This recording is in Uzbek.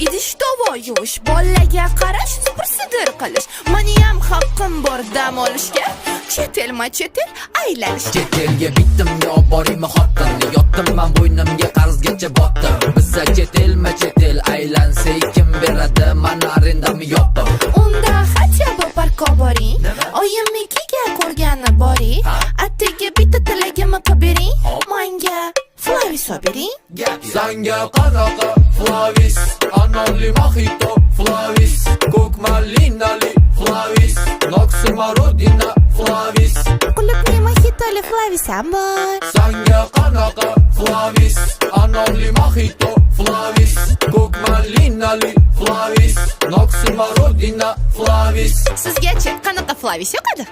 idish tovoq yuvish, bolaga qarash, supur-sidir qilish. Meniyam haqqim bor dam olishga, chet elma-chet el aylanishga. Chet elga bitdim yo boraymi xotin, yotdim men bo'ynimga qarzgacha botdim. Bizga chet elma-chet el aylansa kim beradi, mana arendamni yo'qdim. Unda hatya bir parkka boring, oyimnikiga ko'rgani boring. Attiga bitta tilagimni qilib bering, menga Flavis bering. Sanga qanaqa Flavis, anonli mojito Flavis, ko'k malinali Flavis, Noxi Marodina Flavis. Qulupli mojitoli Flavis ham bor. Sanga qanaqa Flavis, anonli mojito Flavis, ko'k malinali Flavis, Noxi Marodina Flavis. Sizgachi qanaqa Flavis yoqadi?